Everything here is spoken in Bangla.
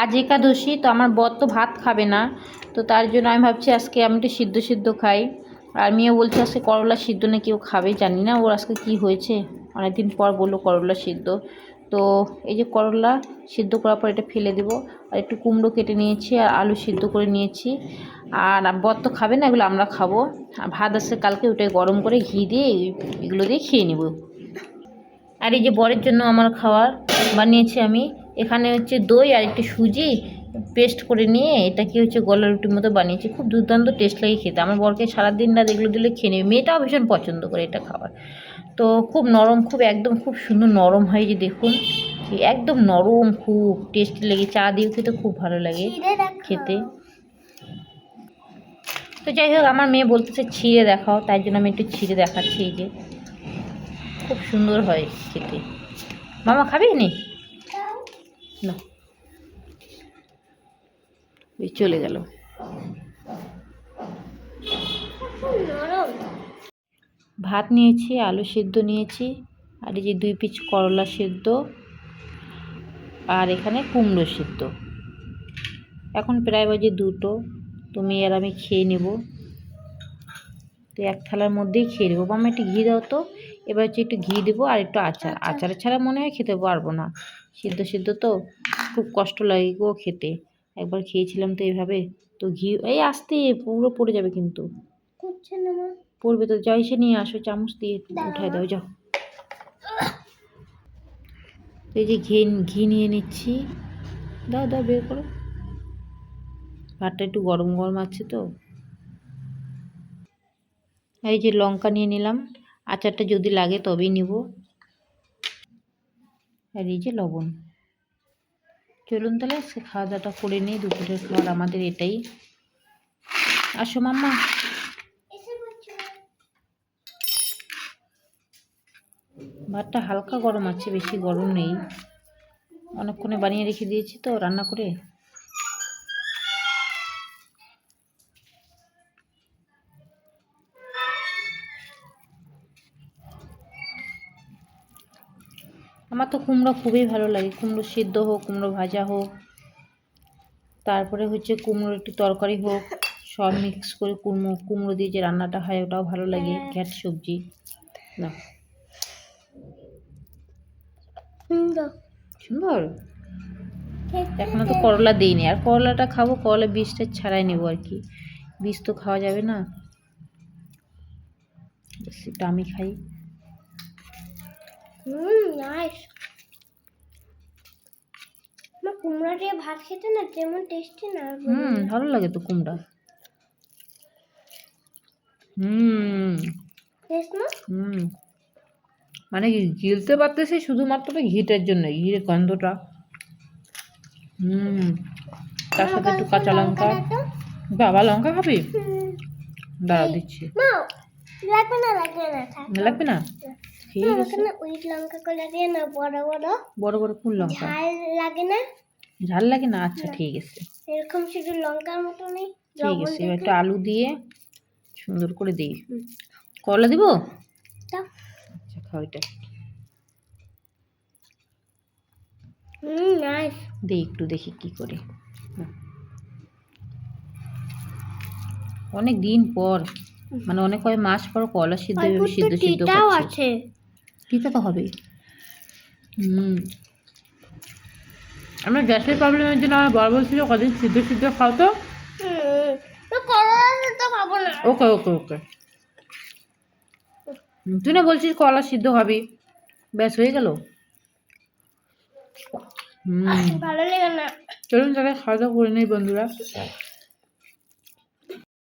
আজ একাদশী, তো আমার বর তো ভাত খাবে না, তো তার জন্য আমি ভাবছি আজকে আমি একটু সিদ্ধ সিদ্ধ খাই। আর মেয়ে বলছে আজকে করলা সিদ্ধ না কেউ খাবে, জানি না ওর আজকে কি হয়েছে, অনেকদিন পর বললো করলা সিদ্ধ। তো এই যে করলা সিদ্ধ করার পর এটা ফেলে দেবো। আর একটু কুমড়ো কেটে নিয়েছি আর আলু সিদ্ধ করে নিয়েছি। আর বর তো খাবে না, এগুলো আমরা খাবো। আর ভাত আছে কালকে, ওটাই গরম করে ঘি দিয়ে এগুলো দিয়ে খেয়ে নেব। আর এই যে বরের জন্য আমার খাবার বানিয়েছি আমি। এখানে হচ্ছে দই আর একটু সুজি পেস্ট করে নিয়ে এটা কি হচ্ছে গলা রুটির মতো বানিয়েছি, খুব দুর্দান্ত টেস্ট লাগে খেতে। আমার বরকে সারাদিন রাত এগুলো দিলে খেয়ে নেবে, মেয়েটাও ভীষণ পছন্দ করে এটা খাবার। তো খুব নরম, খুব একদম খুব সুন্দর নরম হয়, যে দেখুন একদম নরম, খুব টেস্টি লাগে, চা দিয়েও খেতে খুব ভালো লাগে খেতে। তো যাই হোক, আমার মেয়ে বলতেছে ছিঁড়ে দেখাও, তাই জন্য আমি একটু ছিঁড়ে দেখাচ্ছি। এই যে খুব সুন্দর হয় খেতে। মামা খাবি নি না, চলে গেল। ভাত নিয়েছি, আলু সিদ্ধ নিয়েছি, আর এই যে 2 পিস করলা সিদ্ধ, আর এখানে কুমড়ো সিদ্ধ। এখন প্রায় বাজে 2টো, তো মেয়ে আর আমি খেয়ে নেব। তো এক থালার মধ্যেই খেয়ে নেবো। মামা একটু ঘি দাও তো। এবার হচ্ছে একটু ঘি দেবো আর একটু আচার। আচার ছাড়া মনে হয় খেতে পারবো না, সিদ্ধ সিদ্ধ তো খুব কষ্ট লাগে গো খেতে। একবার খেয়েছিলাম তো এইভাবে। তো ঘি এই আস্তে, পুরো পড়ে যাবে কিন্তু। পড়বে তো, যাই সে নিয়ে আসো, চামচ দিয়ে উঠায় দাও যাও। এই যে ঘি নিয়ে নিচ্ছি, দাও দাও বের করো। ভাতটা একটু গরম গরম আছে তো। এই যে লঙ্কা নিয়ে নিলাম, আচারটা যদি লাগে তবেই নিব। আর এই যে লবণ। চলুন তাহলে সে খাওয়া দাওয়াটা করে নিই, দুপুরের খাবার আমাদের এটাই। আসো মাম্মা। ভাতটা হালকা গরম আছে, বেশি গরম নেই, অনেকক্ষণে বানিয়ে রেখে দিয়েছি তো রান্না করে। আমার তো কুমড়ো খুবই ভালো লাগে, কুমড়ো সিদ্ধ হোক, কুমড়ো ভাজা হোক, তারপরে হচ্ছে কুমড়োর একটু তরকারি হোক, সব মিক্স করে কুমড়ো দিয়ে যে রান্নাটা হয় ওটাও ভালো লাগে। ঘ্যাট সবজি না, সুন্দর। এখনো তো করলা দিইনি, আর করলাটা খাবো, করলা বীজটা ছাড়াই নেবো আর কি, বীজ তো খাওয়া যাবে না, সেটা আমি খাই। নাইস। কুমড়া দিয়ে ভাত খেতে না যেমন টেস্টি না, ভালো লাগে তো কুমড়া। মানে গিলতে পারতেছি শুধুমাত্র ঘিটার জন্য, ঘির গন্ধটা। তার সাথে একটু কাঁচা লঙ্কা। বাবা লঙ্কা খাবি? দাঁড়া দিচ্ছি। লাগবে না, লাগবে না, লাগবে না, ঠিক আছে। ওই লঙ্কা গুলো দিয়ে না, বড় বড় বড় বড় কোন লঙ্কা? ঝাল লাগে না, ঝাল লাগে না, আচ্ছা ঠিক আছে, এরকম শুধু লঙ্কার মতো নেই। ঠিক আছে, এবার একটু আলু দিয়ে সুন্দর করে দিই। করলা দিব? আচ্ছা খাও এটা। নাইস। দিই একটু, দেখি কি করে। অনেক দিন পর, মানে অনেক কয়েক মাস পর করলা সিদ্ধ সিদ্ধ আছে। তিতা তো হবেই। আমার গ্যাসের প্রবলেমের জন্য আমার বড় বলছিল কদিন সিদ্ধ খাও তো। ওকে ওকে ওকে, তুই না বলছিস কলা সিদ্ধ খাবি, ব্যাস হয়ে গেল। ভালো লাগে না। চলুন তাহলে খাওয়া দাওয়া করে নেই বন্ধুরা।